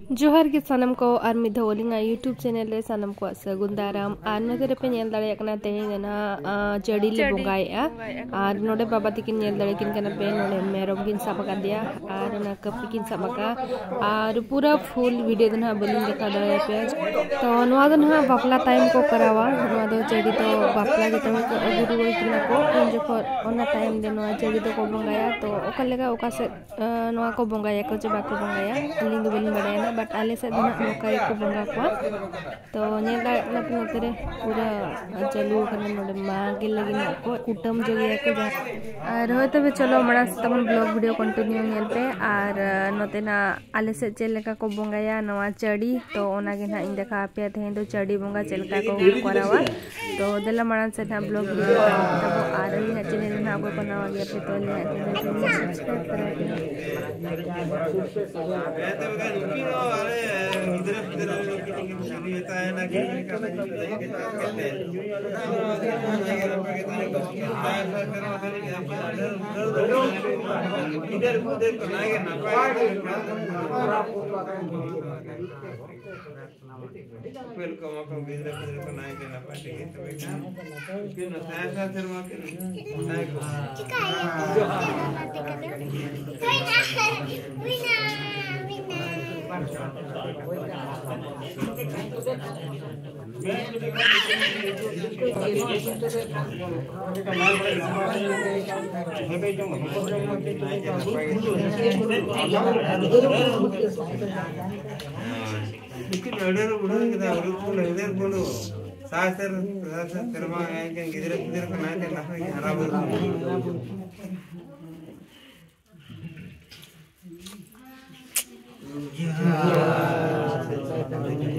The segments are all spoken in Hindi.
जोहार के सानम को और मिधोलिंग यूट्यूब चैनल रे सानम को सगुन दाराम और नदरे पे नेल दाड़े कना तेहेना चड़ी ले बोंगाया और नोडे बाबा तिकिन नेल दाड़े किन कना पे नोडे मेरम किन साबका दिया और ना कपी किन साबका और पूरा फुल वीडियो दना बलिन देखा दाड़े पे तो नोआ दना बापला टाइम को करावा नोआ दो चड़ी तो बापला के टाइम को अगु रुई किना को उन जखो ओना टाइम दे नोआ चड़ी तो को बोंगाया तो ओकलेगा ओका से नोआ को बोंगाया को जबा को बोंगाया लिंग बलिन बड़ायना बट आले से धना नौका को बंगा को तो नेला नोते रे पूरा चालू करने नोडे मागे लगी ना को कुटम जगह को जा और होय तबे चलो मड़ा तमन ब्लॉग वीडियो कंटिन्यू नेल पे और नोते ना आले से चेलेका को बंगाया नवा चड़ी तो ओना गे ना इन देखा पे थे तो चड़ी बंगा चेलका को करावा तो देला मड़ा से ना ब्लॉग वीडियो तब और ना चैनल ना को बनावा गया पे तो ना चैनल सब्सक्राइब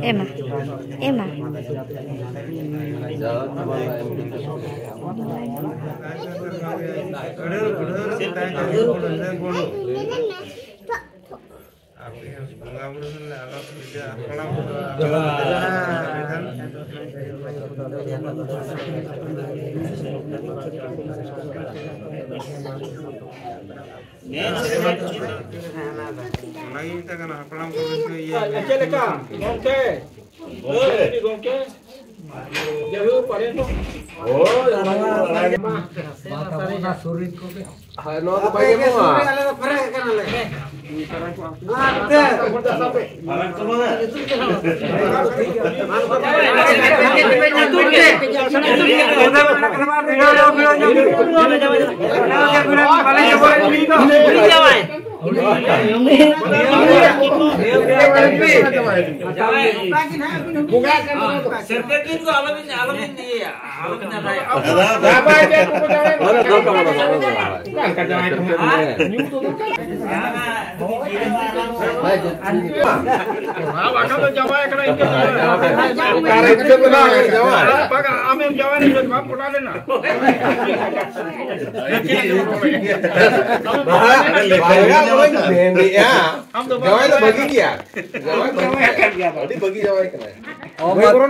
Emma, Emma.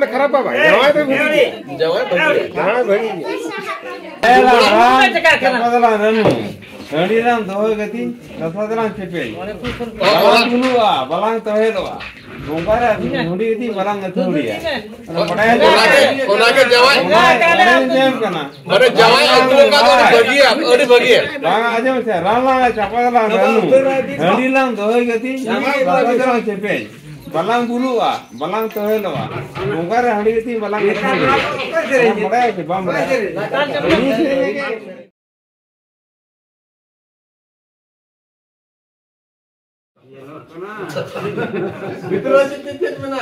खराब बाबा हंडीराम दोय गति रथदराम चेपे बलांग बलांग तहे दवा गोंगारा हुंडी गति बलांग अथुड़िया कोना के जवाई जेम कना अरे जवाई अगले का तो बगिया बांग आजम से राला चपला रनु हंडीराम दोय गति रथदराम चेपे बलांग बुलुआ बलांग तहे दवा गोंगारा हंडी गति बलांग अथुड़िया बड़ा के बम मित्रों चित में ना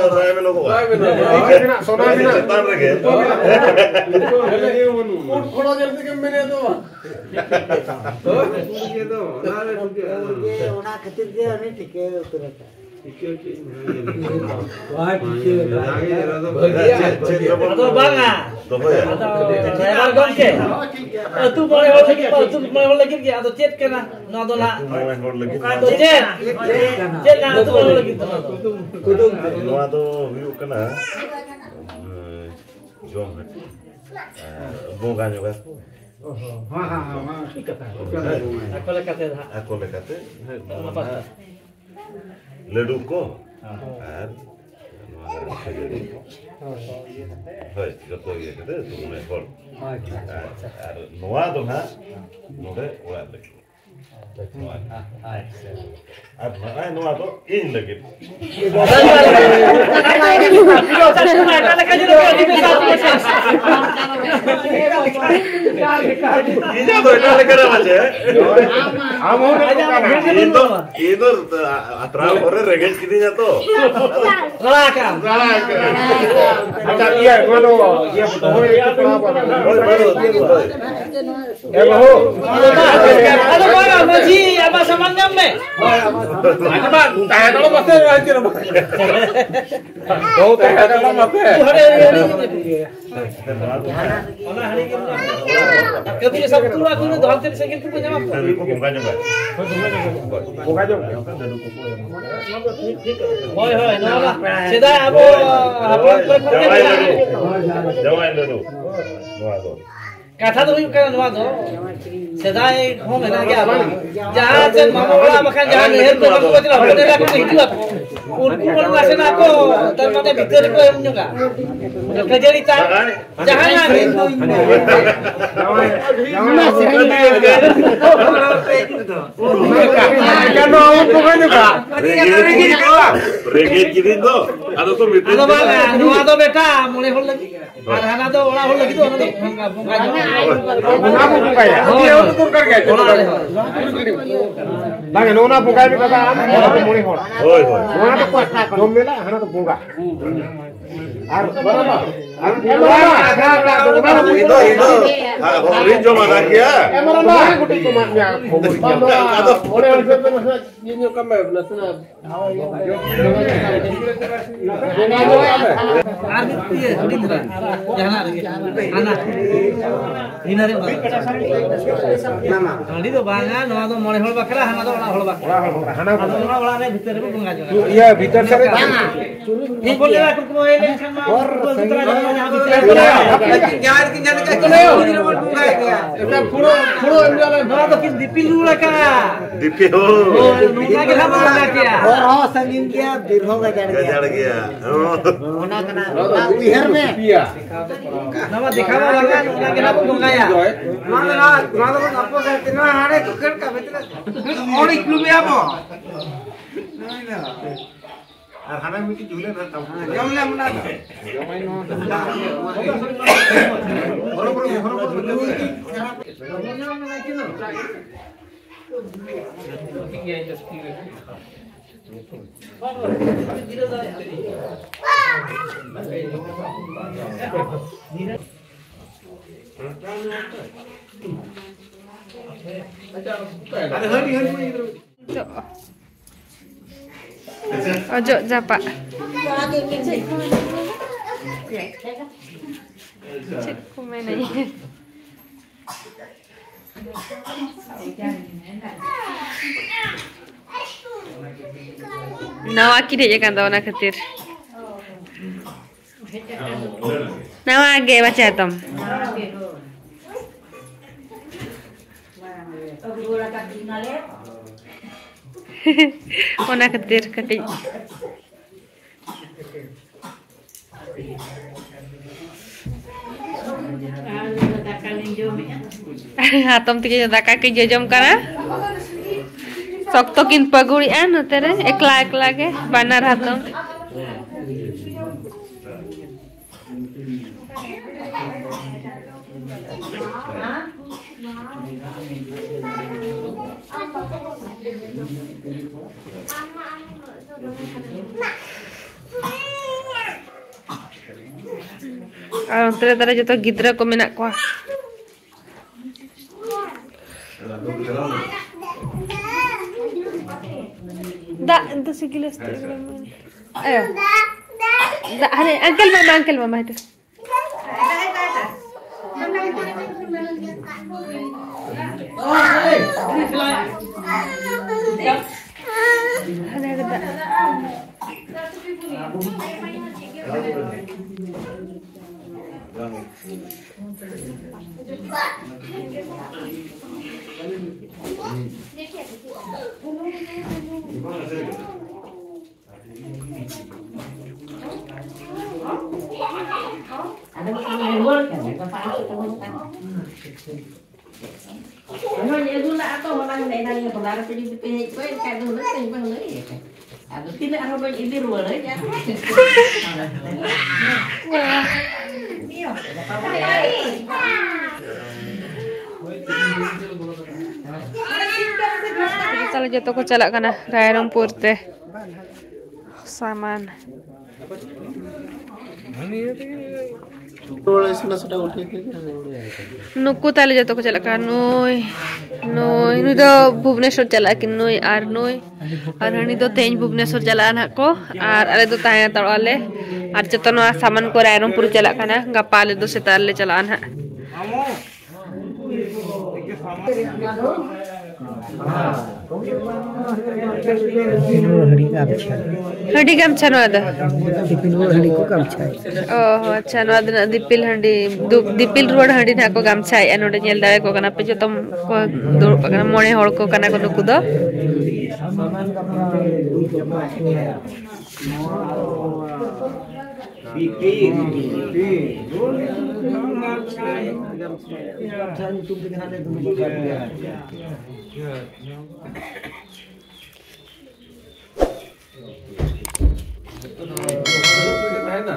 राय में लोगों का सोना भी ना तार रखे फुट फोड़ो जल्दी के मैंने तो ये तो ये ओना खतिर दे नहीं ठीक है उतर वाह ठीक है तो बांगा तो ड्राइवर गम के तू बड़े हो लगे के आ तो चेक करना ना तो ला तो चेक ना तो बड़े लगे तो नोआ तो व्यू करना जोम बोगा जोगा Ako lekate. लड्डू को और नवा खजूरी होय जतो ये कते तुमने हर और नवा तो ना नोडे ओरा लगे अब नवा तो इन लगे ini tuh itu negara aja. Itu aturan orang regis kirinya tuh. Ngelakan. Ada iya, gua tuh dia betul itu kenapa? Ya bahu. Ada mana masih apa samannya me? Ada bang, teh kalau masih aja loh. Tuh teh kalau masih. Ketika Sabtu aku itu hampir segitu punya apa? Buka juga. Buka juga. Hoi hoi, nala. Sedai abo Jawain dulu. Nua tuh. Kata tu kan nua tu. Sedai home na gaya apa? Jahat sen mama wala makan jahat ni itu aku betul aku dah aku hidup aku. Urku pun masih aku. Termata bitter aku yang juga. Kerja di tak. Jahat lagi. Regis kiri tuh. Ada tuh bitter. Ada bang, nua tu beta mulai hol lagi. Ada tu orang hol lagi tu ada tu. Buka ya. Dia utur kerja. Bang, nona buka itu kata apa? Mulai hor. Hoi hoi. Nona tuh kuat. Domela, hana tuh buka. Rinjo mana kia? Iya, bitar sare. Arhana mungkin jualan atau jualan mana? Ojo japa. Cik kumain aja. Nawa kiri ya kan tahu nak ketir. Nawa age baca tom. Ona ketir kaki. Hatom tiga daka ke jajam kana. Sok tokin pagurian notere ekla ekla ke banar hatom. Antara tara joto gidra ko menak ko. Da, itu segilas tu. Ayo. Da, hari uncle mama itu. Ada. Nó vậy luôn đã tôi đang này đang còn đang đi với cái đường nó tìm bằng đấy. À tôi tin là anh không đi rùa đấy chứ. Kita jatuh ko chala kana Rairongpur te saman. Nuku tali jatuh ko chala kana noi do Bhubaneswar chala kin noi ar hani do teñ Bhubaneswar chala anak ko ar ale do tanya tar ale ar jatono saman ko Rairongpur chala kana gapa ale do setar le chala anak. हंडी कम छनवाद ओह अच्छा नवाद दिपिल हंडी दिपिल रोड हंडी ना को गमछा है नोडे नेल दावे को कना पे जो तुम को दूर पकना मोने होड़ को कना को नुकु दो है ना